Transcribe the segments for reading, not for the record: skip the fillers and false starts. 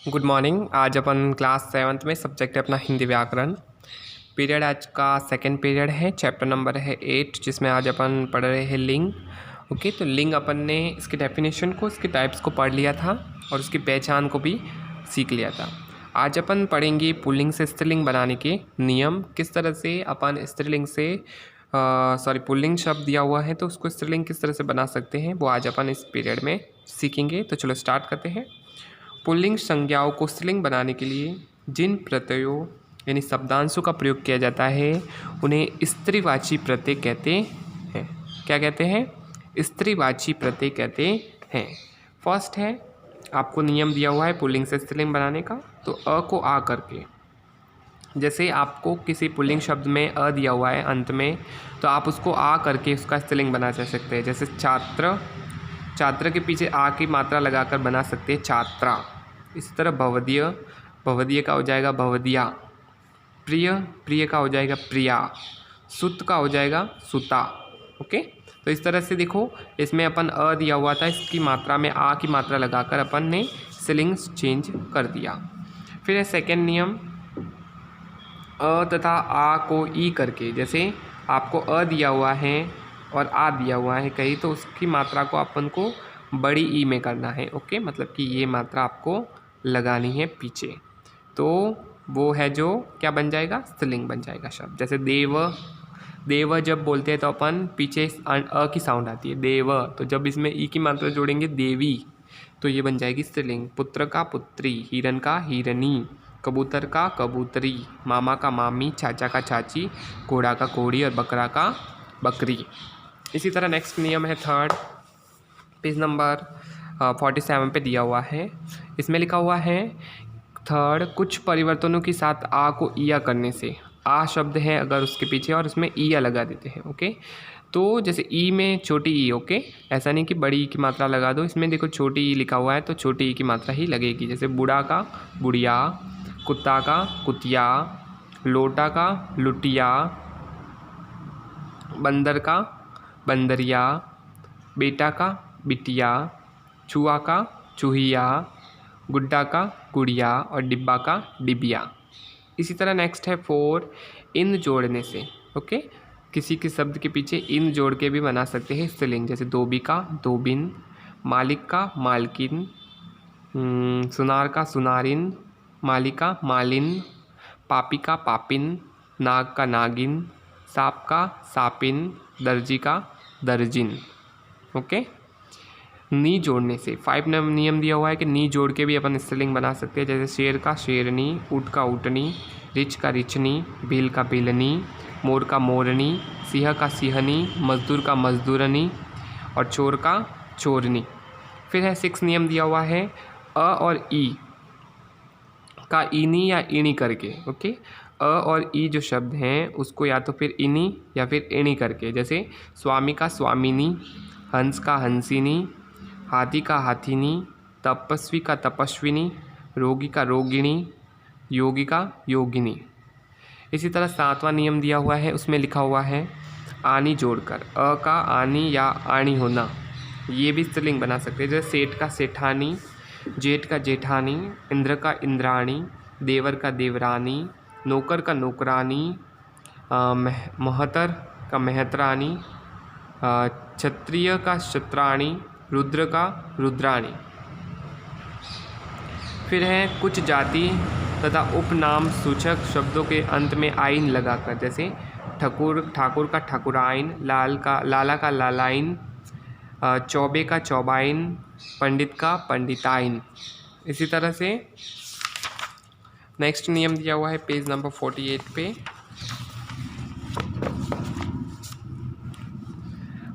Good morning. आज अपन class 7th में subject है अपना हिंदी व्याकरण। पीरियड आज का सेकंड पीरियड है, चैप्टर नंबर है 8, जिसमें आज अपन पढ़ रहे हैं लिंग। ओके, तो लिंग अपन ने इसके डेफिनेशन को, इसके टाइप्स को पढ़ लिया था और उसकी पहचान को भी सीख लिया था। आज अपन पढ़ेंगे पुल्लिंग से स्त्रीलिंग बनाने के नियम, किस तरह से अपन स्त्रीलिंग से पुल्लिंग शब्द दिया हुआ है तो उसको स्त्रीलिंग किस तरह से बना सकते हैं, वो आज अपन इस पीरियड में सीखेंगे। तो चलो स्टार्ट करते हैं। पुल्लिंग संज्ञाओं को स्त्रीलिंग बनाने के लिए जिन प्रत्ययों यानी शब्दांशों का प्रयोग किया जाता है उन्हें स्त्रीवाची प्रत्यय कहते हैं। क्या कहते हैं? स्त्रीवाची प्रत्यय कहते हैं। फर्स्ट है, आपको नियम दिया हुआ है पुल्लिंग से स्त्रीलिंग बनाने का, तो अ को आ करके, जैसे आपको किसी पुल्लिंग शब्द में अ दिया हुआ है अंत में, तो आप उसको आ करके उसका स्त्रीलिंग बना सकते हैं। जैसे छात्र, छात्र के पीछे आ की मात्रा लगाकर बना सकते हैं छात्रा। इसी तरह भवदीय, भवदीय का हो जाएगा भवदिया। प्रिय, प्रिय का हो जाएगा प्रिया। सुत का हो जाएगा सुता। ओके, तो इस तरह से देखो, इसमें अपन अ दिया हुआ था, इसकी मात्रा में आ की मात्रा लगाकर अपन ने स्त्रीलिंग चेंज कर दिया। फिर है सेकेंड नियम, अ तथा आ को ई करके, जैसे आपको अ दिया हुआ है और आ दिया हुआ है कहीं, तो उसकी मात्रा को अपन को बड़ी ई में करना है। ओके, मतलब कि ये मात्रा आपको लगानी है पीछे, तो वो है जो क्या बन जाएगा, स्त्रीलिंग बन जाएगा शब्द। जैसे देव, देव जब बोलते हैं तो अपन पीछे अ की साउंड आती है देव, तो जब इसमें ई की मात्रा जोड़ेंगे देवी, तो ये बन जाएगी स्त्रीलिंग। पुत्र का पुत्री, हिरन का हिरनी, कबूतर का कबूतरी, मामा का मामी, चाचा का चाची, घोड़ा का घोड़ी और बकरा का बकरी। इसी तरह नेक्स्ट नियम है थर्ड, पेज नंबर 47 पे दिया हुआ है। इसमें लिखा हुआ है थर्ड, कुछ परिवर्तनों के साथ आ को इया करने से, आ शब्द है अगर उसके पीछे और उसमें इया लगा देते हैं। ओके, तो जैसे ई में छोटी ई, ओके, ऐसा नहीं कि बड़ी ई की मात्रा लगा दो, इसमें देखो छोटी ई लिखा हुआ है तो छोटी ई की मात्रा ही लगेगी। जैसे बूढ़ा का बुढ़िया, कुत्ता का कुतिया, लोटा का लुटिया, बंदर का बंदरिया, बेटा का बिटिया, चूहा का चूहिया, गुड्डा का गुड़िया और डिब्बा का डिबिया। इसी तरह नेक्स्ट है फोर, इन जोड़ने से। ओके, किसी के शब्द के पीछे इन जोड़ के भी बना सकते हैं स्त्रीलिंग। जैसे धोबी का धोबिन, मालिक का मालकिन, सुनार का सुनारिन, मालिका मालिन, पापी का पापिन, नाग का नागिन, सांप का सापिन, दर्जी का दर्जिन। ओके, नी जोड़ने से 5 नियम दिया हुआ है कि नी जोड़ के भी अपन स्त्रीलिंग बना सकते हैं। जैसे शेर का शेरनी, ऊँट का ऊँटनी, रिछ का रिछनी, भील का भीलनी, मोर का मोरनी, सिंह का सिंहनी, मजदूर का मजदूरनी और चोर का चोरनी। फिर है 6 नियम दिया हुआ है, अ और ई का इनी या इणी करके। ओके, अ और ई जो शब्द हैं उसको या तो फिर इनी या फिर इणी करके, जैसे स्वामी का स्वामिनी, हंस का हंसिनी, हाथी का हाथिनी, तपस्वी का तपस्विनी, रोगी का रोगिणी, योगी का योगिनी। इसी तरह 7वां नियम दिया हुआ है, उसमें लिखा हुआ है आनी जोड़कर, अ का आनी या आणी होना, ये भी स्त्रीलिंग बना सकते हैं। जैसे सेठ का सेठानी, जेठ का जेठानी, इंद्र का इंद्राणी, देवर का देवरानी, नौकर का नौकरानी, महतर का महतरानी, क्षत्रिय का क्षत्राणी, रुद्र का रुद्राणी। फिर है कुछ जाति तथा उपनाम सूचक शब्दों के अंत में आइन लगाकर, जैसे ठाकुर, ठाकुर का ठाकुराइन, लाला का लालाइन, चौबे का चौबाइन, पंडित का पंडिताइन। इसी तरह से नेक्स्ट नियम दिया हुआ है पेज नंबर 48 पे,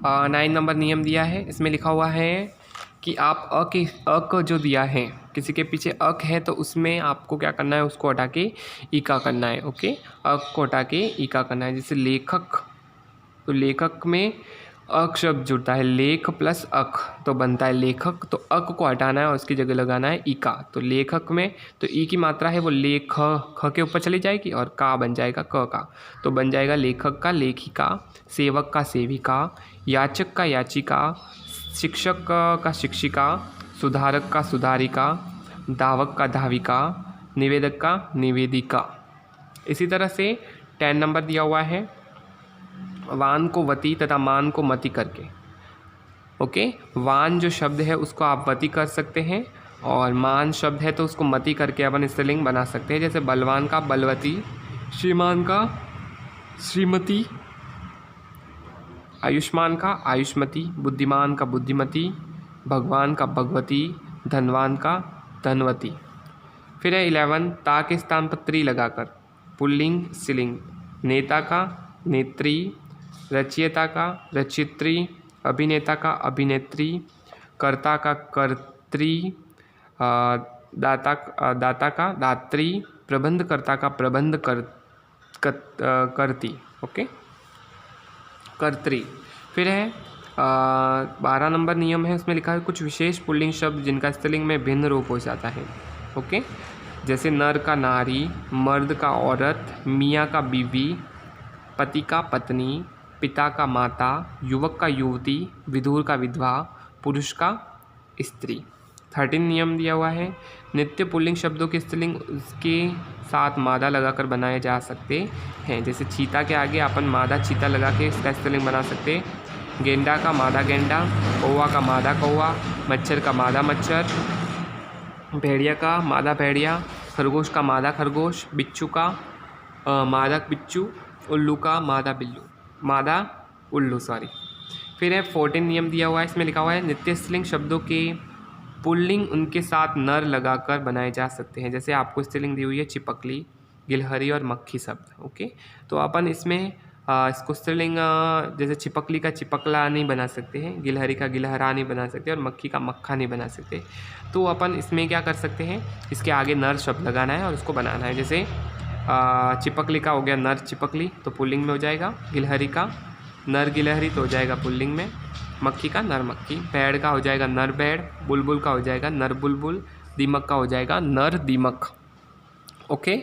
9 नंबर नियम दिया है। इसमें लिखा हुआ है कि आप अ को जो दिया है, किसी के पीछे अक है तो उसमें आपको क्या करना है, उसको हटा के इका करना है। ओके, अक को हटा के इका करना है। जैसे लेखक, तो लेखक में अक शब्द जुड़ता है, लेख प्लस अक तो बनता है लेखक, तो अक को हटाना है और उसकी जगह लगाना है इका। तो लेखक में तो ई की मात्रा है वो लेख, ख के ऊपर चली जाएगी और का बन जाएगा क का, तो बन जाएगा लेखक का लेखिका, सेवक का सेविका, याचक का याचिका, शिक्षक का शिक्षिका, सुधारक का सुधारिका, धावक का धाविका, निवेदक का निवेदिका। इसी तरह से 10 नंबर दिया हुआ है वान को वती तथा मान को मति करके। ओके, वान जो शब्द है उसको आप वती कर सकते हैं और मान शब्द है तो उसको मति करके अपन स्त्रीलिंग बना सकते हैं। जैसे बलवान का बलवती, श्रीमान का श्रीमती, आयुष्मान का आयुष्मती, बुद्धिमान का बुद्धिमती, भगवान का भगवती, धनवान का धनवती। फिर है 11 ता के स्थान पर त्री लगाकर पुल्लिंग स्त्रीलिंग, नेता का नेत्री, रचयिता का रचित्री, अभिनेता का अभिनेत्री, कर्ता का कर्त्री, दाता का दात्री, प्रबंधकर्ता का प्रबंध करती। ओके, कर्त्री। फिर है 12 नंबर नियम है, उसमें लिखा है कुछ विशेष पुल्लिंग शब्द जिनका स्त्रीलिंग में भिन्न रूप हो जाता है। ओके, जैसे नर का नारी, मर्द का औरत, मियाँ का बीवी, पति का पत्नी, पिता का माता, युवक का युवती, विधुर का विधवा, पुरुष का स्त्री। 13 नियम दिया हुआ है नित्य पुल्लिंग शब्दों के स्त्रीलिंग उसके साथ मादा लगाकर बनाए जा सकते हैं। जैसे चीता के आगे अपन मादा चीता लगा के इसका स्त्रीलिंग बना सकते हैं। गेंडा का मादा गेंडा, कौवा का मादा कौवा, मच्छर का मादा मच्छर, भेड़िया का मादा भेड़िया, खरगोश का मादा खरगोश, बिच्छू का मादा बिच्छू, उल्लू का मादा बिल्लू, मादा उल्लू सॉरी। फिर है 14 नियम दिया हुआ है, इसमें लिखा हुआ है नित्य स्त्रीलिंग शब्दों के पुल्लिंग उनके साथ नर लगाकर बनाए जा सकते हैं। जैसे आपको स्त्रीलिंग दी हुई है चिपकली, गिलहरी और मक्खी शब्द। ओके, तो अपन इसमें इसको स्त्रीलिंग जैसे चिपकली का चिपकला नहीं बना सकते हैं, गिलहरी का गिलहरा नहीं बना सकते और मक्खी का मक्खा नहीं बना सकते। तो अपन इसमें क्या कर सकते हैं, इसके आगे नर शब्द लगाना है और उसको बनाना है। जैसे चिपकली का हो गया नर चिपकली तो पुल्लिंग में हो जाएगा, गिलहरी का नर गिलहरी तो हो जाएगा पुल्लिंग में, मक्खी का नर मक्खी, भेड़ का हो जाएगा नर भेड़, बुलबुल का हो जाएगा नर बुलबुल, दीमक का हो जाएगा नर दीमक। ओके,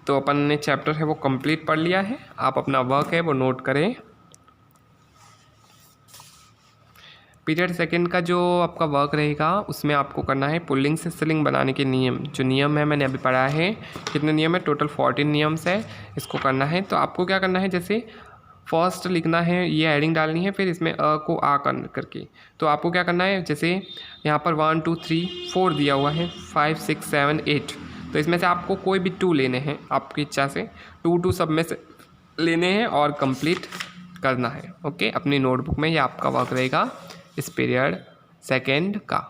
तो अपन ने चैप्टर है वो कंप्लीट पढ़ लिया है। आप अपना वर्क है वो नोट करें। पीरियड सेकंड का जो आपका वर्क रहेगा उसमें आपको करना है पुल्लिंग से स्त्रीलिंग बनाने के नियम। जो नियम है मैंने अभी पढ़ा है, कितने नियम है, टोटल 14 नियम्स है, इसको करना है। तो आपको क्या करना है, जैसे फर्स्ट लिखना है, ये एडिंग डालनी है, फिर इसमें को आ करके। तो आपको क्या करना है, जैसे यहाँ पर 1 2 3 4 दिया हुआ है, 5 6 7 8, तो इसमें से आपको कोई भी 2 लेने हैं आपकी इच्छा से, 2 सब में से लेने हैं और कंप्लीट करना है। ओके, अपनी नोटबुक में ये आपका वर्क रहेगा इस पीरियड सेकेंड का।